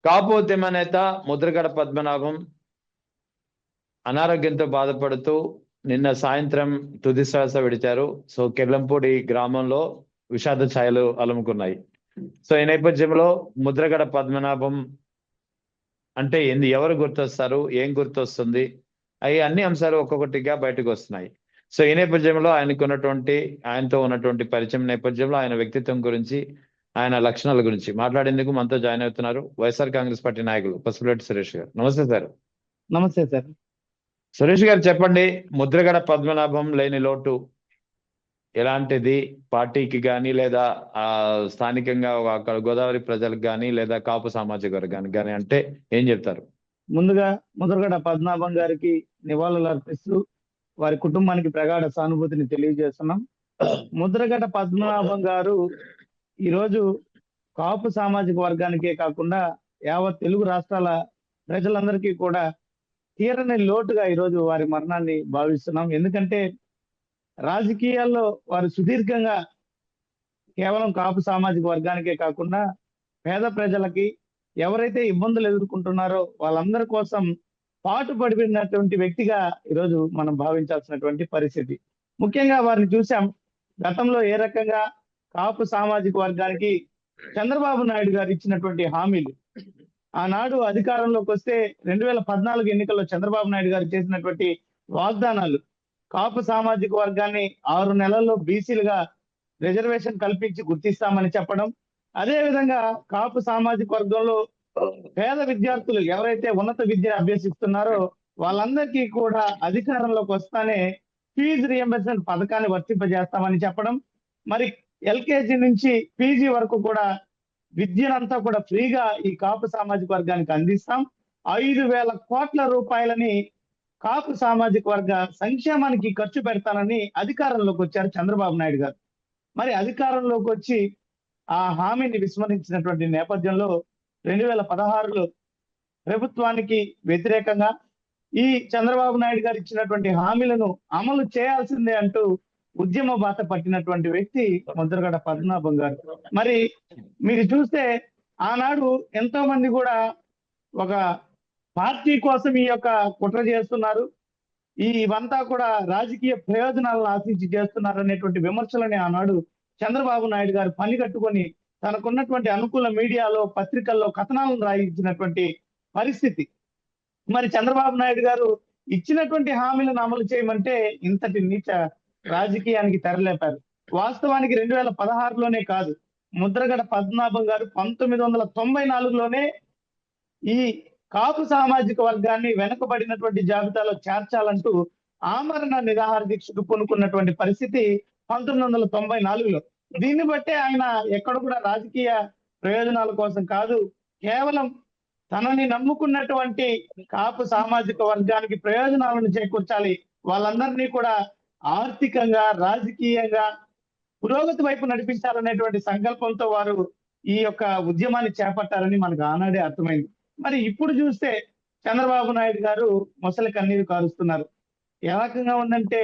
కాపోద్యమ నేత ముద్రగడ పద్మనాభం అనారోగ్యంతో బాధపడుతూ నిన్న సాయంత్రం తుది శ్వాస విడిచారు. సో కెల్లంపూడి గ్రామంలో విషాద ఛాయలు అలుముకున్నాయి. సో ఈ నేపథ్యంలో ముద్రగడ పద్మనాభం అంటే ఏంది, ఎవరు గుర్తొస్తారు, ఏం గుర్తొస్తుంది, అవి అన్ని అంశాలు ఒక్కొక్కటిగా బయటకు వస్తున్నాయి. సో ఈ నేపథ్యంలో ఆయనతో ఉన్నటువంటి పరిచయం నేపథ్యంలో ఆయన వ్యక్తిత్వం గురించి, ఆయన లక్షణాల గురించి మాట్లాడేందుకు మనతో జాయిన్ అవుతున్నారు వైఎస్ఆర్ కాంగ్రెస్ పార్టీ నాయకులు పసుపులేటి సురేష్ గారు. నమస్తే సార్. నమస్తే సార్. సురేష్ గారు చెప్పండి, ముద్రగడ పద్మనాభం లేని లోటు ఎలాంటిది పార్టీకి కానీ, లేదా స్థానికంగా అక్కడ గోదావరి ప్రజలకు కానీ, లేదా కాపు సామాజిక వర్గానికి కానీ అంటే ఏం చెప్తారు? ముందుగా ముద్రగడ పద్మనాభం గారికి నివాళులు అర్పిస్తూ వారి కుటుంబానికి ప్రగాఢ సానుభూతిని తెలియజేస్తున్నాం. ముద్రగడ పద్మనాభం గారు ఈరోజు కాపు సామాజిక వర్గానికే కాకుండా యావత్ తెలుగు రాష్ట్రాల ప్రజలందరికీ కూడా తీరని లోటుగా ఈరోజు వారి మరణాన్ని భావిస్తున్నాం. ఎందుకంటే రాజకీయాల్లో వారు సుదీర్ఘంగా కేవలం కాపు సామాజిక వర్గానికే కాకుండా పేద ప్రజలకి, ఎవరైతే ఇబ్బందులు ఎదుర్కొంటున్నారో వాళ్ళందరి కోసం పాటుపడినటువంటి వ్యక్తిగా ఈరోజు మనం భావించాల్సినటువంటి పరిస్థితి. ముఖ్యంగా వారిని చూసాం గతంలో ఏ రకంగా కాపు సామాజిక వర్గానికి చంద్రబాబు నాయుడు గారు ఇచ్చినటువంటి హామీలు, ఆనాడు అధికారంలోకి వస్తే 2014 ఎన్నికల్లో చంద్రబాబు నాయుడు గారు చేసినటువంటి వాగ్దానాలు, కాపు సామాజిక వర్గాన్ని 6 నెలల్లో బీసీలుగా రిజర్వేషన్ కల్పించి గుర్తిస్తామని చెప్పడం, అదే విధంగా కాపు సామాజిక వర్గంలో పేద విద్యార్థులు ఎవరైతే ఉన్నత విద్య అభ్యసిస్తున్నారో వాళ్ళందరికీ కూడా అధికారంలోకి వస్తానే ఫీజు రియంబర్స్మెంట్ పథకాన్ని వర్తింపజేస్తామని చెప్పడం, మరి ఎల్కేజీ నుంచి పీజీ వరకు కూడా విద్యనంతా కూడా ఫ్రీగా ఈ కాపు సామాజిక వర్గానికి అందిస్తాం, 5,000 కోట్ల రూపాయలని కాపు సామాజిక వర్గ సంక్షేమానికి ఖర్చు పెడతానని అధికారంలోకి వచ్చారు చంద్రబాబు నాయుడు గారు. మరి అధికారంలోకి వచ్చి ఆ హామీని విస్మరించినటువంటి నేపథ్యంలో 2016లో ప్రభుత్వానికి వ్యతిరేకంగా ఈ చంద్రబాబు నాయుడు గారు ఇచ్చినటువంటి హామీలను అమలు చేయాల్సిందే అంటూ ఉద్యమ బాట పట్టినటువంటి వ్యక్తి ముద్రగడ పద్మనాభం గారు. మరి మీరు చూస్తే ఆనాడు ఎంతో మంది కూడా ఒక పార్టీ కోసం ఈ యొక్క కుట్ర చేస్తున్నారు, ఇవంతా కూడా రాజకీయ ప్రయోజనాలను ఆశించి చేస్తున్నారు అనేటువంటి విమర్శలని ఆనాడు చంద్రబాబు నాయుడు గారు పని కట్టుకొని తనకున్నటువంటి అనుకూల మీడియాలో, పత్రికల్లో కథనాలను రాయించినటువంటి పరిస్థితి. మరి చంద్రబాబు నాయుడు గారు ఇచ్చినటువంటి హామీలను అమలు చేయమంటే ఇంతటి నీచ రాజకీయానికి తెరలేపారు. వాస్తవానికి 2016లోనే కాదు, ముద్రగడ పద్మనాభం గారు 1994లోనే ఈ కాపు సామాజిక వర్గాన్ని వెనుకబడినటువంటి జాబితాలో చేర్చాలంటూ ఆమరణ నిరాహార దీక్షకు పూనుకున్నటువంటి పరిస్థితి 1994లో. దీన్ని బట్టే ఆయన ఎక్కడ కూడా రాజకీయ ప్రయోజనాల కోసం కాదు, కేవలం తనని నమ్ముకున్నటువంటి కాపు సామాజిక వర్గానికి ప్రయోజనాలను చేకూర్చాలి, వాళ్ళందరినీ కూడా ఆర్థికంగా, రాజకీయంగా పురోగతి వైపు నడిపించాలనేటువంటి సంకల్పంతో వారు ఈ యొక్క ఉద్యమాన్ని చేపట్టారని మనకు ఆనాడే అర్థమైంది. మరి ఇప్పుడు చూస్తే చంద్రబాబు నాయుడు గారు మొసలి కన్నీరు కారుస్తున్నారు. ఏ రకంగా ఉందంటే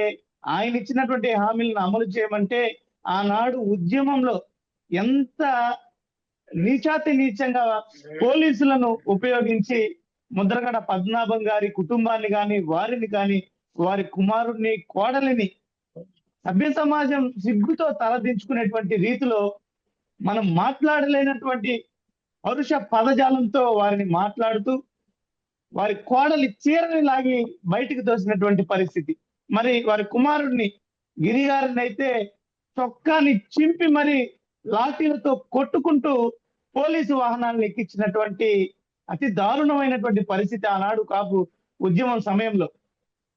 ఆయన ఇచ్చినటువంటి హామీలను అమలు చేయమంటే ఆనాడు ఉద్యమంలో ఎంత నీచాతి నీచంగా పోలీసులను ఉపయోగించి ముద్రగడ పద్మనాభం గారి కుటుంబాన్ని కానీ, వారిని కానీ, వారి కుమారుడిని, కోడలిని సభ్య సమాజం సిగ్గుతో తలదించుకునేటువంటి రీతిలో మనం మాట్లాడలేనటువంటి పరుష పదజాలంతో వారిని మాట్లాడుతూ వారి కోడలి చీరని లాగి బయటికి తోసినటువంటి పరిస్థితి. మరి వారి కుమారుడిని గిరి గారిని అయితే చొక్కాని చింపి మరి లాఠీలతో కొట్టుకుంటూ పోలీసు వాహనాలను ఎక్కించినటువంటి అతి దారుణమైనటువంటి పరిస్థితి ఆనాడు కాపు ఉద్యమం సమయంలో.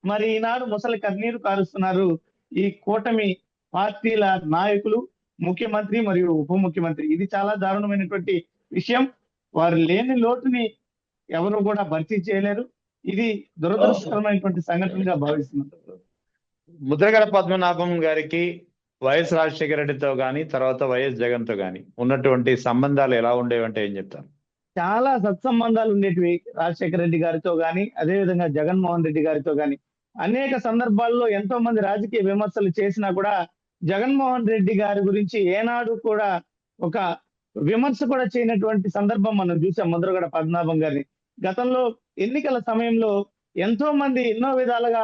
మరి ఈనాడు ముసలి కన్నీరు కారుస్తున్నారు ఈ కూటమి పార్టీల నాయకులు, ముఖ్యమంత్రి మరియు ఉప ముఖ్యమంత్రి. ఇది చాలా దారుణమైనటువంటి విషయం. వారు లేని లోటుని ఎవరు కూడా భర్తీ చేయలేరు. ఇది దురదృష్టకరమైనటువంటి సంఘటనగా భావిస్తున్నారు. ముద్రగడ పద్మనాభం గారికి వైఎస్ రాజశేఖర రెడ్డితో గాని, తర్వాత వైఎస్ జగన్ తో గాని ఉన్నటువంటి సంబంధాలు ఎలా ఉండేవంటే ఏం చెప్తారు? చాలా సత్సంబంధాలు ఉండేటివి రాజశేఖర రెడ్డి గారితో గాని, అదే విధంగా జగన్మోహన్ రెడ్డి గారితో గాని. అనేక సందర్భాల్లో ఎంతో మంది రాజకీయ విమర్శలు చేసినా కూడా జగన్మోహన్ రెడ్డి గారి గురించి ఏనాడు కూడా ఒక విమర్శ కూడా చేయనటువంటి సందర్భం మనం చూసాం ముద్రగడ పద్మనాభం గారిని. గతంలో ఎన్నికల సమయంలో ఎంతో మంది ఎన్నో విధాలుగా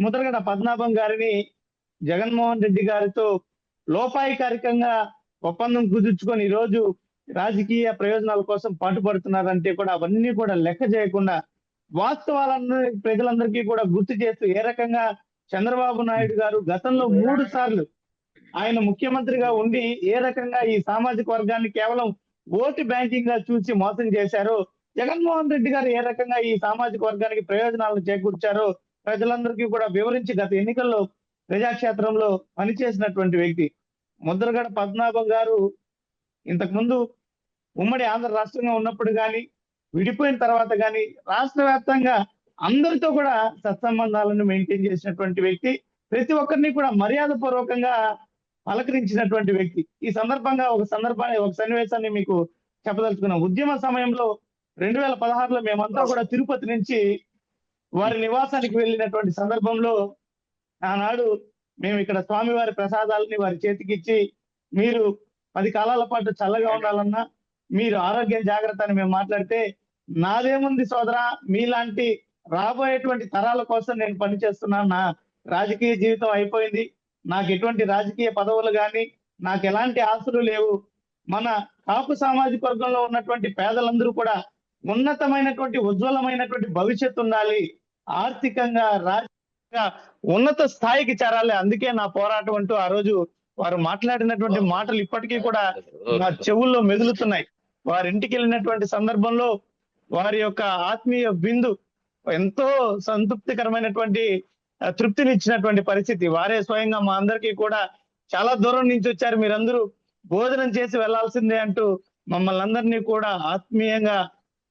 ముద్రగడ పద్మనాభం గారిని జగన్మోహన్ రెడ్డి గారితో లోపాయికారికంగా ఒప్పందం కుదుర్చుకొని ఈ రోజు రాజకీయ ప్రయోజనాల కోసం పాటుపడుతున్నారంటే కూడా అవన్నీ కూడా లెక్క చేయకుండా వాస్తవాలను ప్రజలందరికీ కూడా గుర్తు చేస్తూ ఏ రకంగా చంద్రబాబు నాయుడు గారు గతంలో 3 సార్లు ఆయన ముఖ్యమంత్రిగా ఉండి ఏ రకంగా ఈ సామాజిక వర్గాన్ని కేవలం ఓటు బ్యాంకింగ్ గా చూసి మోసం చేశారో, జగన్మోహన్ రెడ్డి గారు ఏ రకంగా ఈ సామాజిక వర్గానికి ప్రయోజనాలను చేకూర్చారో ప్రజలందరికీ కూడా వివరించి గత ఎన్నికల్లో ప్రజాక్షేత్రంలో పనిచేసినటువంటి వ్యక్తి. ముద్రగడ పద్మనాభం గారు ఇంతకు ముందు ఉమ్మడి ఆంధ్ర రాష్ట్రంగా ఉన్నప్పుడు కానీ విడిపోయిన తర్వాత కానీ రాష్ట్ర వ్యాప్తంగా అందరితో కూడా సత్సంబంధాలను మెయింటైన్ చేసినటువంటి వ్యక్తి. ప్రతి ఒక్కరిని కూడా మర్యాద పూర్వకంగా పలకరించినటువంటి వ్యక్తి. ఈ సందర్భంగా ఒక సన్నివేశాన్ని మీకు చెప్పదలుచుకున్నాం. ఉద్యమ సమయంలో 2016లో మేమంతా కూడా తిరుపతి నుంచి వారి నివాసానికి వెళ్ళినటువంటి సందర్భంలో ఆనాడు మేము ఇక్కడ స్వామివారి ప్రసాదాలని వారి చేతికిచ్చి, మీరు 10 కాలాల పాటు చల్లగా ఉండాలన్నా, మీరు ఆరోగ్యం జాగ్రత్త అని మేము మాట్లాడితే, నాదేముంది సోదరా, మీలాంటి రాబోయేటువంటి తరాల కోసం నేను పనిచేస్తున్నాను. నా రాజకీయ జీవితం అయిపోయింది. నాకు ఎటువంటి రాజకీయ పదవులు కానీ, నాకు ఎలాంటి ఆశలు లేవు. మన కాపు సామాజిక వర్గంలో ఉన్నటువంటి పేదలందరూ కూడా ఉన్నతమైనటువంటి ఉజ్వలమైనటువంటి భవిష్యత్తు ఉండాలి. ఆర్థికంగా రాజకీయంగా ఉన్నత స్థాయికి చేరాలి. అందుకే నా పోరాటం అంటూ ఆ రోజు వారు మాట్లాడినటువంటి మాటలు ఇప్పటికీ కూడా నా చెవుల్లో మెదులుతున్నాయి. వారి ఇంటికి వెళ్ళినటువంటి సందర్భంలో వారి యొక్క ఆత్మీయ బిందు ఎంతో సంతృప్తికరమైనటువంటి తృప్తినిచ్చినటువంటి పరిస్థితి. వారే స్వయంగా మా అందరికీ కూడా చాలా దూరం నుంచి వచ్చారు, మీరందరూ భోజనం చేసి వెళ్లాల్సిందే అంటూ మమ్మల్ని అందరినీ కూడా ఆత్మీయంగా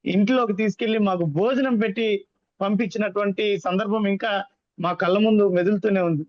ఇంట్లోకి తీసుకెళ్లి మాకు భోజనం పెట్టి పంపించినటువంటి సందర్భం ఇంకా మా కళ్ళ ముందు మెదులుతూనే ఉంది.